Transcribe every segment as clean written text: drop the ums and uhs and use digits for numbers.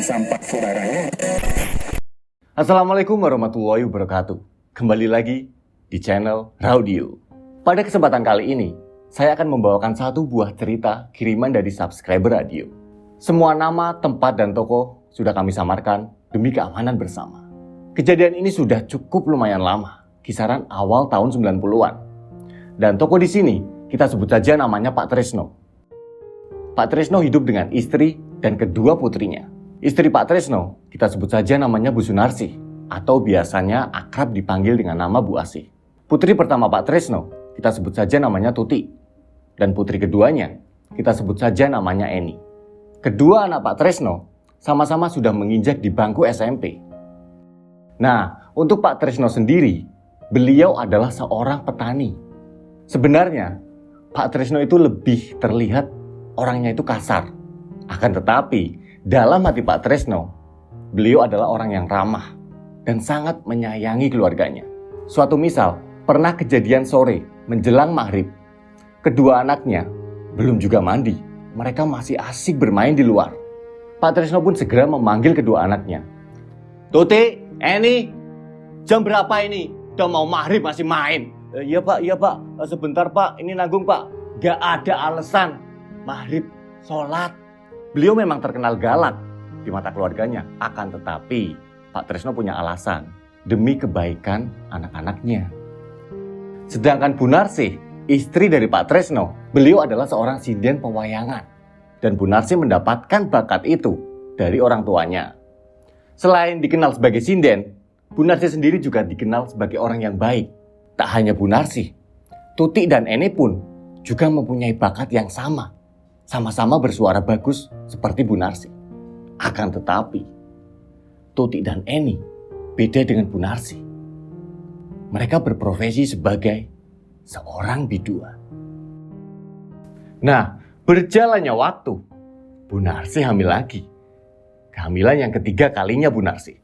Sampah saudaranya. Assalamualaikum warahmatullahi wabarakatuh. Kembali lagi di channel Raudio. Pada kesempatan kali ini, saya akan membawakan satu buah cerita kiriman dari subscriber radio. Semua nama, tempat, dan toko sudah kami samarkan demi keamanan bersama. Kejadian ini sudah cukup lumayan lama, kisaran awal tahun 90-an. Dan toko di sini kita sebut saja namanya Pak Tresno. Pak Tresno hidup dengan istri dan kedua putrinya. Istri Pak Tresno kita sebut saja namanya Bu Sunarsi, atau biasanya akrab dipanggil dengan nama Bu Asih. Putri pertama Pak Tresno kita sebut saja namanya Tuti. Dan putri keduanya kita sebut saja namanya Eni. Kedua anak Pak Tresno sama-sama sudah menginjak di bangku SMP. Nah, untuk Pak Tresno sendiri, beliau adalah seorang petani. Sebenarnya, Pak Tresno itu lebih terlihat orangnya itu kasar. Akan tetapi, dalam hati Pak Tresno, beliau adalah orang yang ramah dan sangat menyayangi keluarganya. Suatu misal, pernah kejadian sore menjelang maghrib. Kedua anaknya belum juga mandi. Mereka masih asik bermain di luar. Pak Tresno pun segera memanggil kedua anaknya. Tuti, Eni, jam berapa ini? Udah mau maghrib masih main. Iya pak, sebentar pak, ini nanggung pak. Gak ada alasan. Maghrib, sholat. Beliau memang terkenal galak di mata keluarganya. Akan tetapi, Pak Tresno punya alasan. Demi kebaikan anak-anaknya. Sedangkan Bu Narsih, istri dari Pak Tresno, beliau adalah seorang sinden pewayangan. Dan Bu Narsih mendapatkan bakat itu dari orang tuanya. Selain dikenal sebagai sinden, Bu Narsih sendiri juga dikenal sebagai orang yang baik. Tak hanya Bu Narsih, Tuti dan Eni pun juga mempunyai bakat yang sama. Sama-sama bersuara bagus seperti Bu Narsih. Akan tetapi, Tuti dan Eni beda dengan Bu Narsih. Mereka berprofesi sebagai seorang biduan. Nah, berjalannya waktu, Bu Narsih hamil lagi. Kehamilan yang ketiga kalinya Bu Narsih.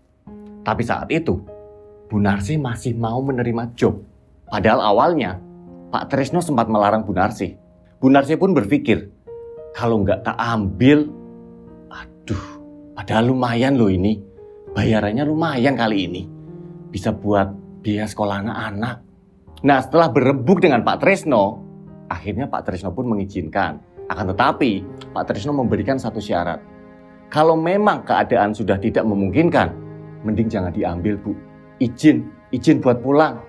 Tapi saat itu, Bu Narsih masih mau menerima job. Padahal awalnya, Pak Tresno sempat melarang Bu Narsih. Bu Narsih pun berpikir, kalau nggak tak ambil, aduh, padahal lumayan loh ini. Bayarannya lumayan kali ini. Bisa buat biaya sekolah anak-anak. Nah, setelah berembuk dengan Pak Tresno, akhirnya Pak Tresno pun mengizinkan. Akan tetapi, Pak Tresno memberikan satu syarat. Kalau memang keadaan sudah tidak memungkinkan, mending jangan diambil bu. Izin buat pulang.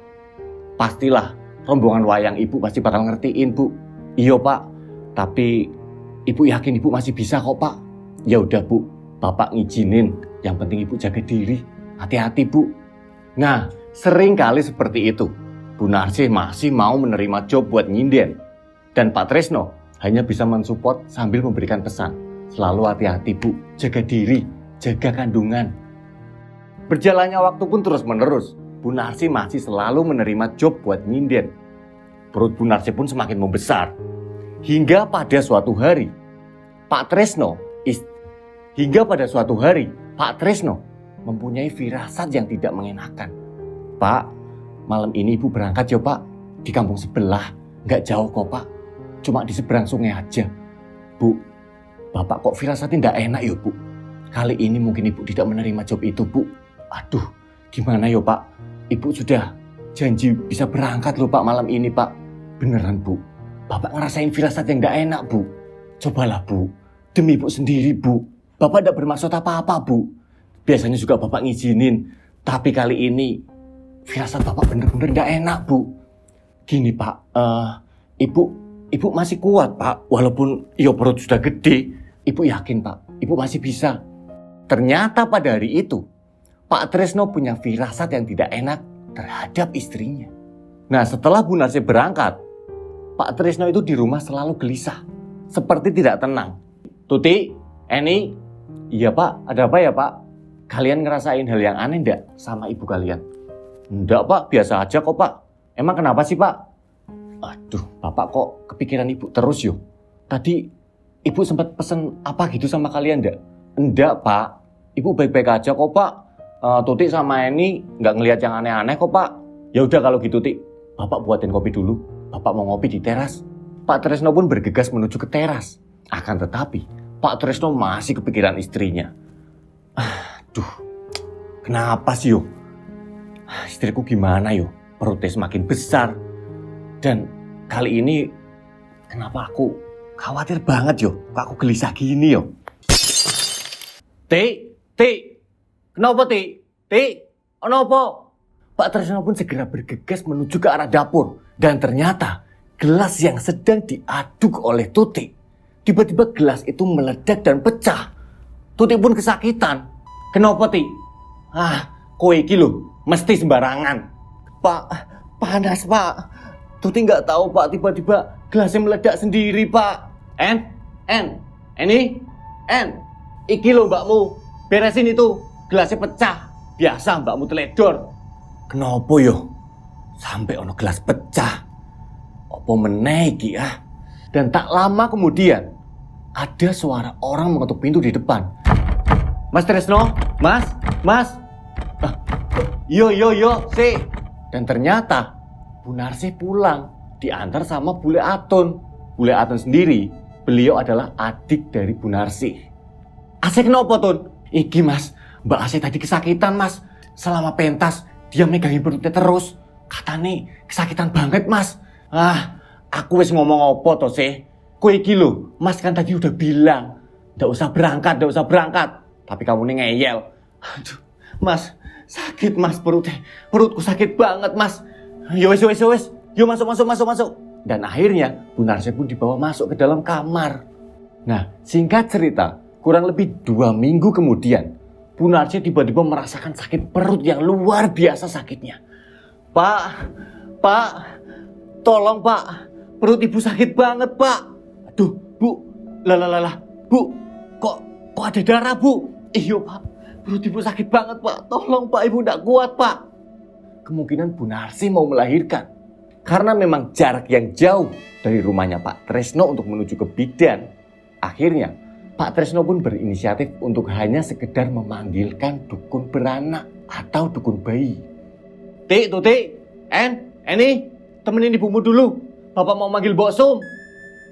Pastilah, rombongan wayang ibu pasti bakal ngertiin bu. Iya pak, tapi ibu yakin ibu masih bisa kok pak. Ya udah bu, bapak ngizinin. Yang penting ibu jaga diri. Hati-hati bu. Nah, sering kali seperti itu. Bu Narsih masih mau menerima job buat nyinden. Dan Pak Tresno hanya bisa mensupport sambil memberikan pesan. Selalu hati-hati bu, jaga diri, jaga kandungan. Berjalannya waktu pun terus menerus. Bu Narsih masih selalu menerima job buat nyinden. Perut Bu Narsih pun semakin membesar. Hingga pada suatu hari, Pak Tresno mempunyai firasat yang tidak mengenakan. Pak, malam ini ibu berangkat ya pak. Di kampung sebelah, nggak jauh kok pak. Cuma di seberang sungai aja. Bu, bapak kok firasatnya nggak enak ya bu. Kali ini mungkin ibu tidak menerima job itu bu. Aduh, gimana ya pak? Ibu sudah janji bisa berangkat loh pak malam ini pak. Beneran bu, bapak ngerasain firasat yang gak enak bu. Cobalah bu, demi ibu sendiri bu. Bapak tidak bermaksud apa-apa bu. Biasanya juga bapak ngizinin. Tapi kali ini firasat bapak bener-bener gak enak bu. Gini pak, ibu masih kuat pak. Walaupun iyo perut sudah gede. Ibu yakin pak, ibu masih bisa. Ternyata pada hari itu, Pak Tresno punya firasat yang tidak enak terhadap istrinya. Nah, setelah Bu Narsih berangkat, Pak Tresno itu di rumah selalu gelisah, seperti tidak tenang. Tuti, Eni, iya pak, ada apa ya pak? Kalian ngerasain hal yang aneh enggak sama ibu kalian? Enggak pak, biasa aja kok pak. Emang kenapa sih pak? Aduh, bapak kok kepikiran ibu terus yo. Tadi ibu sempat pesen apa gitu sama kalian enggak? Enggak pak, ibu baik-baik aja kok pak. Tuti sama Eni nggak ngelihat yang aneh-aneh kok pak. Ya udah kalau gitu Ti, bapak buatin kopi dulu. Bapak mau ngopi di teras. Pak Tresno pun bergegas menuju ke teras. Akan tetapi Pak Tresno masih kepikiran istrinya. Aduh, kenapa sih yo? Istriku gimana yo? Perutnya semakin besar. Dan kali ini kenapa aku khawatir banget yo? Kok aku gelisah gini yo? Ti, kenapa Ti? Kenapa? Pak Tresno pun segera bergegas menuju ke arah dapur. Dan ternyata gelas yang sedang diaduk oleh Tuti. Tiba-tiba gelas itu meledak dan pecah. Tuti pun kesakitan. Kenapa Ti? Kowe iki lho, mesti sembarangan. Pak, panas Pak. Tuti nggak tahu Pak, tiba-tiba gelasnya meledak sendiri Pak. Iki lho mbakmu, beresin itu, gelasnya pecah. Biasa mbakmu teledor. Kenapa yo? Sampai ono gelas pecah. Apa meneh iki ah? Dan tak lama kemudian ada suara orang mengetuk pintu di depan. Mas Tresno, Mas. Yo, si. Dan ternyata Bu Narsih pulang diantar sama Bule Atun. Bule Atun sendiri, beliau adalah adik dari Bu Narsih. Asik kenapa Tun? Iki Mas, Mbak Asih tadi kesakitan Mas. Selama pentas dia megangin perutnya terus. Katanya kesakitan banget Mas. Aku wis ngomong apa toh sih? Kowe iki lho, Mas kan tadi udah bilang ndak usah berangkat. Tapi kamu nih ngeyel. Aduh, Mas, sakit Mas perutku sakit banget Mas. Yo wis. Yo masuk. Dan akhirnya Bu Narsih pun dibawa masuk ke dalam kamar. Nah, singkat cerita, kurang lebih 2 minggu kemudian, Bu Narsih tiba-tiba merasakan sakit perut yang luar biasa sakitnya. Pak, tolong Pak, perut ibu sakit banget Pak. Aduh, Bu, Bu, kok ada darah Bu? Iya Pak, perut ibu sakit banget Pak, tolong Pak, ibu gak kuat Pak. Kemungkinan Bu Narsih mau melahirkan. Karena memang jarak yang jauh dari rumahnya Pak Tresno untuk menuju ke bidan. Akhirnya, Pak Tresno pun berinisiatif untuk hanya sekedar memanggilkan dukun beranak atau dukun bayi. Tuti, Eni, temenin ibumu dulu. Bapak mau manggil Mbok Sum.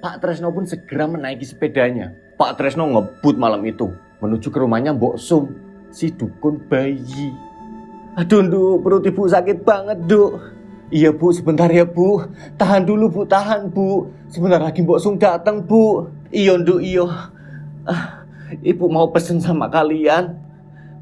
Pak Tresno pun segera menaiki sepedanya. Pak Tresno ngebut malam itu menuju ke rumahnya Mbok Sum, si dukun bayi. Aduh, Nduk, perut ibu sakit banget, Nduk. Iya Bu, sebentar ya Bu. Tahan dulu Bu, tahan Bu. Sebentar lagi Mbok Sum datang Bu. Iya Nduk, iya. Ibu mau pesen sama kalian.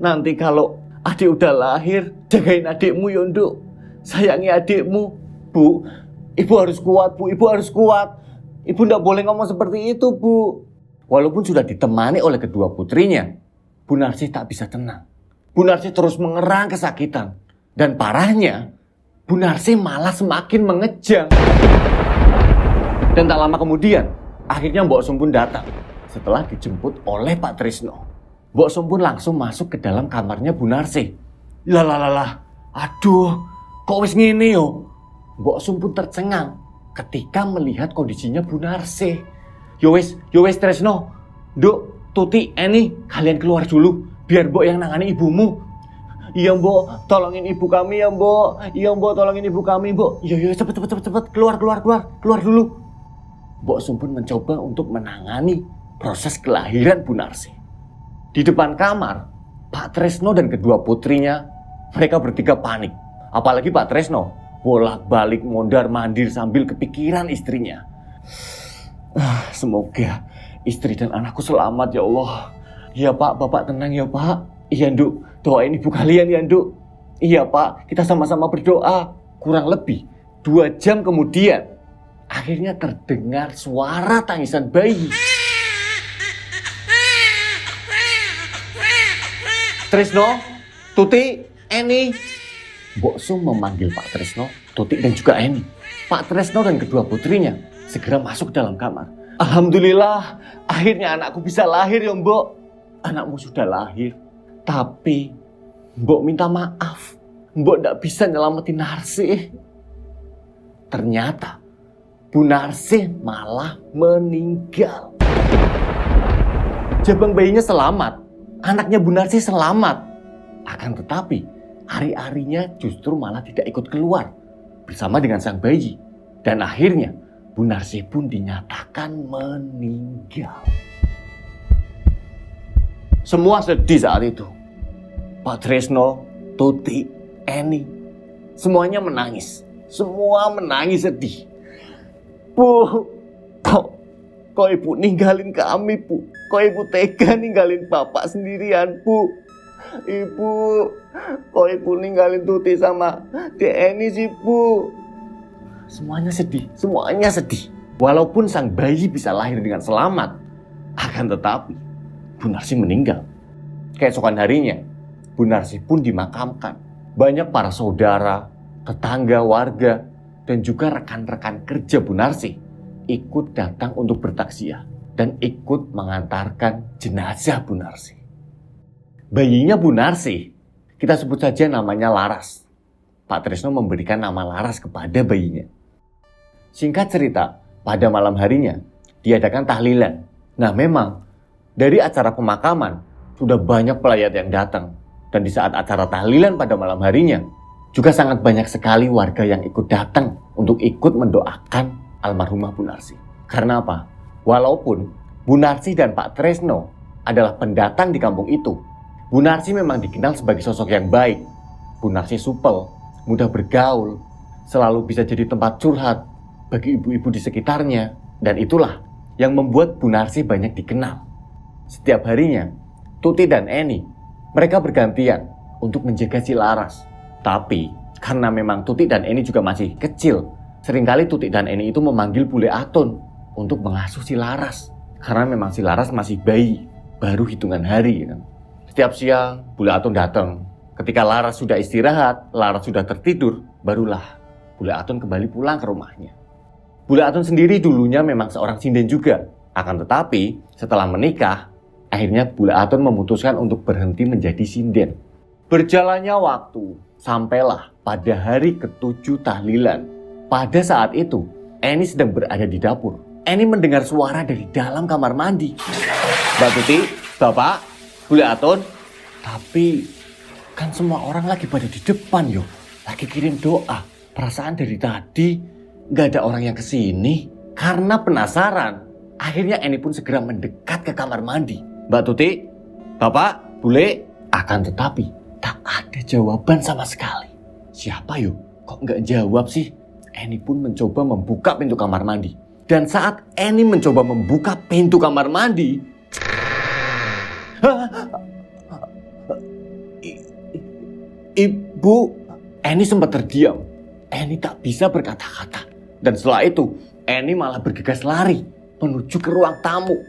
Nanti kalau adik udah lahir, jagain adikmu ya Nduk. Sayangi adikmu. Bu, ibu harus kuat Bu, ibu harus kuat. Ibu ndak boleh ngomong seperti itu Bu. Walaupun sudah ditemani oleh kedua putrinya, Bu Narsih tak bisa tenang. Bu Narsih terus mengerang kesakitan. Dan parahnya, Bu Narsih malah semakin mengejang. Dan tak lama kemudian, akhirnya Mbok Sum pun datang. Setelah dijemput oleh Pak Tresno, Mbok Sum pun langsung masuk ke dalam kamarnya Bu Narsih. Aduh, kok wis ngene yo? Mbok Sum pun tercengang ketika melihat kondisinya Bu Narsih. Yo wis Tresno, Nduk, Tuti, Eni, kalian keluar dulu, biar Mbok yang nangani ibumu. Iya Mbok, tolongin ibu kami ya Mbok. Iya Mbok, tolongin ibu kami Mbok. Iya, cepet, keluar dulu. Mbok Sum pun mencoba untuk menangani proses kelahiran Bu Narsih. Di depan kamar, Pak Tresno dan kedua putrinya, mereka bertiga panik. Apalagi Pak Tresno, bolak-balik mondar-mandir sambil kepikiran istrinya. Semoga istri dan anakku selamat ya Allah. Iya Pak, Bapak tenang ya Pak. Iya Nduk, doain ibu kalian ya Nduk. Iya Pak, kita sama-sama berdoa. Kurang lebih 2 jam kemudian, akhirnya terdengar suara tangisan bayi. Tresno, Tuti, Eni. Mbok Sum memanggil Pak Tresno, Tuti dan juga Eni. Pak Tresno dan kedua putrinya segera masuk dalam kamar. Alhamdulillah, akhirnya anakku bisa lahir ya Mbok. Anakmu sudah lahir. Tapi Mbok minta maaf, Mbok gak bisa nyelamatin Narsih. Ternyata Bu Narsih malah meninggal. Jabang bayinya selamat, anaknya Bu Narsih selamat. Akan tetapi ari-arinya justru malah tidak ikut keluar bersama dengan sang bayi. Dan akhirnya Bu Narsih pun dinyatakan meninggal. Semua sedih saat itu. Pak Tresno, Tuti, Eni, semuanya menangis. Semua menangis sedih. Bu, kok ibu ninggalin kami, Bu? Kok ibu tega ninggalin bapak sendirian, Bu? Ibu, kok ibu ninggalin Tuti sama Eni sih, Bu? Semuanya sedih. Walaupun sang bayi bisa lahir dengan selamat, akan tetapi Bu Narsi meninggal. Keesokan harinya, Bu Narsi pun dimakamkan. Banyak para saudara, tetangga, warga, dan juga rekan-rekan kerja Bu Narsi ikut datang untuk bertaksiah dan ikut mengantarkan jenazah Bu Narsi. Bayinya Bu Narsi, kita sebut saja namanya Laras. Pak Tresno memberikan nama Laras kepada bayinya. Singkat cerita, pada malam harinya diadakan tahlilan. Nah memang dari acara pemakaman sudah banyak pelayat yang datang. Dan di saat acara tahlilan pada malam harinya juga sangat banyak sekali warga yang ikut datang untuk ikut mendoakan almarhumah Bu Narsi. Karena apa? Walaupun Bu Narsi dan Pak Tresno adalah pendatang di kampung itu, Bu Narsi memang dikenal sebagai sosok yang baik. Bu Narsi supel, mudah bergaul, selalu bisa jadi tempat curhat bagi ibu-ibu di sekitarnya. Dan itulah yang membuat Bu Narsi banyak dikenal. Setiap harinya, Tuti dan Eni, mereka bergantian untuk menjaga si Laras. Tapi karena memang Tuti dan Eni juga masih kecil, seringkali Tuti dan Eni itu memanggil Bule Aton untuk mengasuh si Laras. Karena memang si Laras masih bayi, baru hitungan hari. Setiap siang, Bule Aton datang. Ketika Laras sudah istirahat, Laras sudah tertidur, barulah Bule Aton kembali pulang ke rumahnya. Bule Aton sendiri dulunya memang seorang sinden juga. Akan tetapi, setelah menikah, akhirnya Bule Aton memutuskan untuk berhenti menjadi sinden. Berjalannya waktu, sampailah pada hari ke-7 tahlilan. Pada saat itu, Eni sedang berada di dapur. Eni mendengar suara dari dalam kamar mandi. Mbak Tuti, Bapak, Bule Aton. Tapi kan semua orang lagi pada di depan yo. Lagi kirim doa. Perasaan dari tadi gak ada orang yang kesini. Karena penasaran, akhirnya Eni pun segera mendekat ke kamar mandi. Mbak Tuti, Bapak, Bule. Akan tetapi tak ada jawaban sama sekali. Siapa yo? Kok nggak jawab sih? Eni pun mencoba membuka pintu kamar mandi. Dan saat Eni mencoba membuka pintu kamar mandi, Ibu, Eni sempat terdiam. Eni tak bisa berkata-kata. Dan setelah itu, Eni malah bergegas lari menuju ke ruang tamu,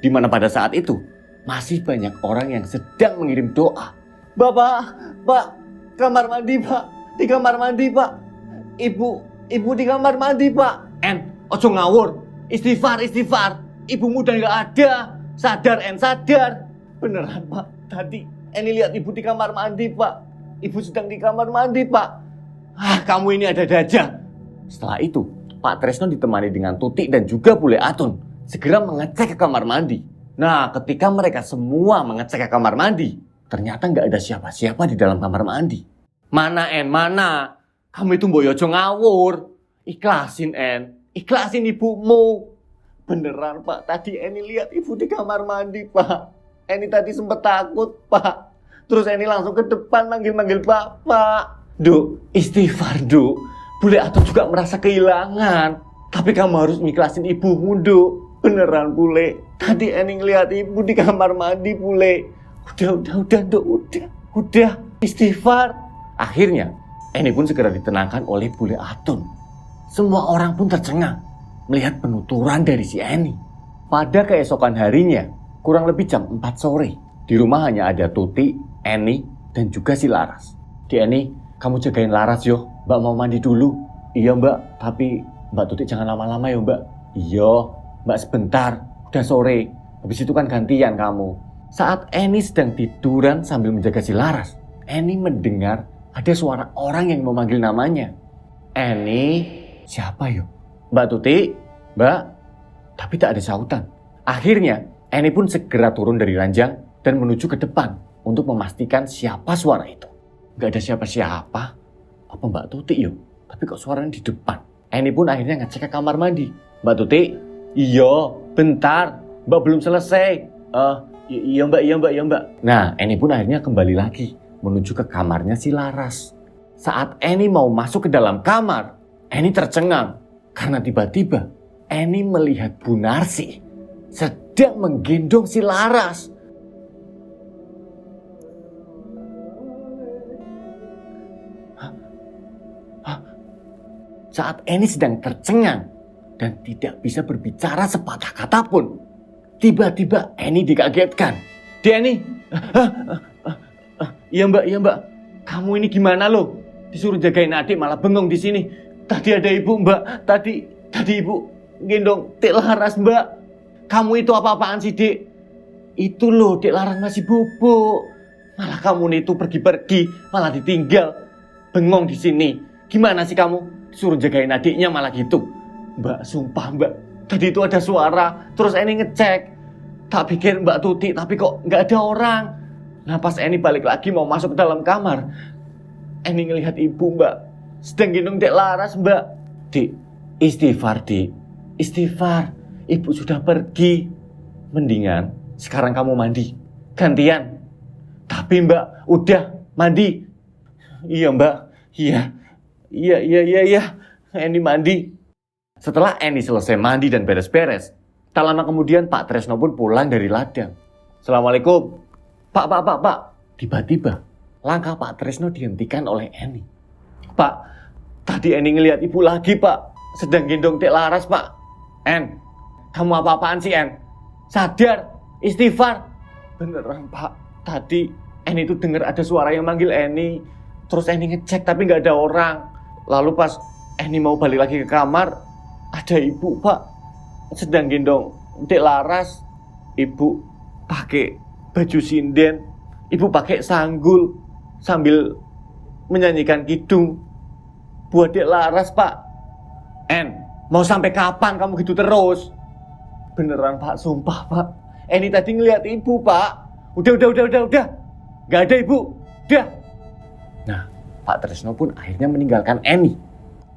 di mana pada saat itu masih banyak orang yang sedang mengirim doa. Bapak, Pak, kamar mandi, Pak. Di kamar mandi, Pak. Ibu di kamar mandi, Pak. En, ojo ngawur. Istighfar. Ibumu udah gak ada. Sadar, En, sadar. Beneran, Pak. Tadi Eni lihat ibu di kamar mandi, Pak. Ibu sedang di kamar mandi, Pak. Kamu ini ada-ada aja. Setelah itu, Pak Tresno ditemani dengan Tuti dan juga Bule Aton segera mengecek ke kamar mandi. Nah, ketika mereka semua mengecek ke kamar mandi, ternyata nggak ada siapa-siapa di dalam kamar mandi. Mana, En, mana? Kamu itu mbok ojo ngawur. Ikhlasin, En. Ikhlasin ibumu. Beneran, Pak. Tadi Eni lihat ibu di kamar mandi, Pak. Eni tadi sempat takut, Pak. Terus Eni langsung ke depan manggil-manggil Bapak. Duk, istighfar, Duk. Bule Aton juga merasa kehilangan. Tapi kamu harus ikhlasin ibumu, Duk. Beneran, Bule. Tadi Eni ngeliat ibu di kamar mandi, Bule. Udah, Duk. Udah. Istighfar. Akhirnya, Eni pun segera ditenangkan oleh Bule Aton. Semua orang pun tercengang melihat penuturan dari si Eni. Pada keesokan harinya, kurang lebih jam 4 sore, di rumah hanya ada Tuti, Eni, dan juga si Laras. Di Eni, kamu jagain Laras yo. Mbak mau mandi dulu. Iya, Mbak. Tapi Mbak Tuti jangan lama-lama ya, Mbak. Iya, Mbak sebentar. Udah sore. Habis itu kan gantian kamu. Saat Eni sedang tiduran sambil menjaga si Laras, Eni mendengar ada suara orang yang memanggil namanya. Eni, siapa yo? Mbak Tuti, Mbak. Tapi tak ada sautan. Akhirnya, Eni pun segera turun dari ranjang dan menuju ke depan untuk memastikan siapa suara itu. Gak ada siapa-siapa. Apa Mbak Tuti yo? Tapi kok suaranya di depan? Eni pun akhirnya ngecek ke kamar mandi. Mbak Tuti, iya, bentar. Mbak belum selesai. Iya mbak. Nah, Eni pun akhirnya kembali lagi menuju ke kamarnya si Laras. Saat Eni mau masuk ke dalam kamar, Eni tercengang karena tiba-tiba Eni melihat Bu Narsi sedang menggendong si Laras. Saat Eni sedang tercengang dan tidak bisa berbicara sepatah kata pun, tiba-tiba Eni dikagetkan. Eni, iya mbak, kamu ini gimana loh? Disuruh jagain adik malah bengong di sini. Tadi ada ibu mbak, tadi ibu gendong Dek Laras mbak. Kamu itu apa-apaan sih dek? Itu loh Dek Laras masih bubuk. Malah kamu nih tuh pergi-pergi, malah ditinggal bengong di sini. Gimana sih kamu? Disuruh jagain adiknya malah gitu. Mbak, sumpah mbak, tadi itu ada suara, terus Eni ngecek. Tak pikir Mbak Tuti, tapi kok nggak ada orang. Nah pas Eni balik lagi mau masuk ke dalam kamar, Eni ngelihat ibu mbak, sedang gendong Dek Laras mbak. Dik, istighfar dik, istighfar. Ibu sudah pergi. Mendingan sekarang kamu mandi, gantian. Tapi mbak, udah mandi. Iya mbak, iya. Eni mandi. Setelah Eni selesai mandi dan beres-beres, tak lama kemudian Pak Tresno pun pulang dari ladang. Assalamualaikum. Pak. Tiba-tiba langkah Pak Tresno dihentikan oleh Eni. Pak, tadi Eni ngelihat ibu lagi pak, sedang gendong Dek Laras pak. En, kamu apa-apaan sih En? Sadar, istighfar. Beneran pak, tadi Eni itu dengar ada suara yang manggil Eni. Terus Eni ngecek tapi gak ada orang. Lalu pas Eni mau balik lagi ke kamar, ada ibu pak, sedang gendong Dek Laras. Ibu pakai baju sinden, ibu pakai sanggul sambil menyanyikan kidung buat Dek Laras pak. En, mau sampai kapan kamu gitu terus? Beneran pak, sumpah pak. Eni tadi ngeliat ibu pak. Udah. Gak ada ibu, udah. Nah, Pak Tresno pun akhirnya meninggalkan Eni.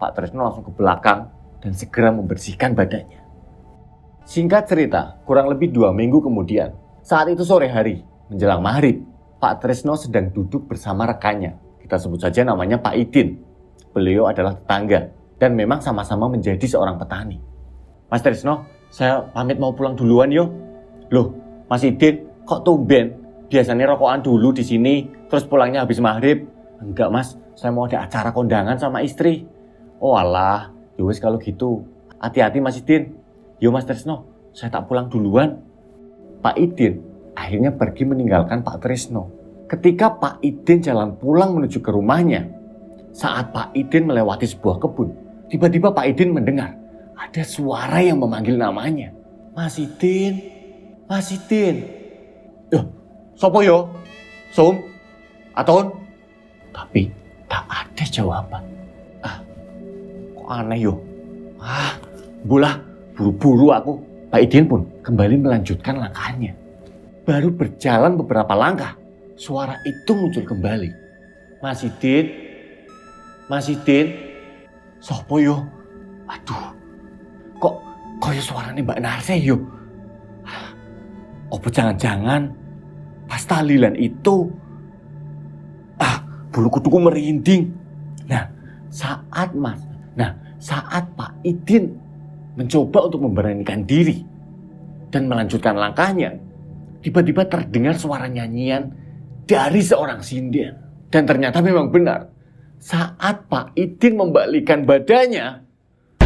Pak Tresno langsung ke belakang dan segera membersihkan badannya. Singkat cerita, kurang lebih 2 minggu kemudian, saat itu sore hari, menjelang maghrib, Pak Tresno sedang duduk bersama rekannya. Kita sebut saja namanya Pak Idin. Beliau adalah tetangga dan memang sama-sama menjadi seorang petani. Mas Tresno, saya pamit mau pulang duluan yo. Loh, Mas Idin, kok tumben? Biasanya rokokan dulu di sini, terus pulangnya habis maghrib. Enggak mas, saya mau ada acara kondangan sama istri. Oh alah, yowes kalau gitu. Hati-hati Mas Idin. Yo Mas Tresno, saya tak pulang duluan. Pak Idin akhirnya pergi meninggalkan Pak Tresno. Ketika Pak Idin jalan pulang menuju ke rumahnya, saat Pak Idin melewati sebuah kebun, tiba-tiba Pak Idin mendengar ada suara yang memanggil namanya. Mas Idin. Loh, sopo yo? Som? Aton? Tapi tak ada jawaban. Kok aneh yo? Bolah, buru-buru aku. Pak Idin pun kembali melanjutkan langkahnya. Baru berjalan beberapa langkah, suara itu muncul kembali. Mas Idin. Sopo yo? Aduh, kok koyo suaranya Mbak Narsi yo? Apa jangan-jangan pas tahlilan itu? Bulu kuduku merinding. Saat Pak Idin mencoba untuk memberanikan diri dan melanjutkan langkahnya, tiba-tiba terdengar suara nyanyian dari seorang sinden. Dan ternyata memang benar. Saat Pak Idin membalikkan badannya,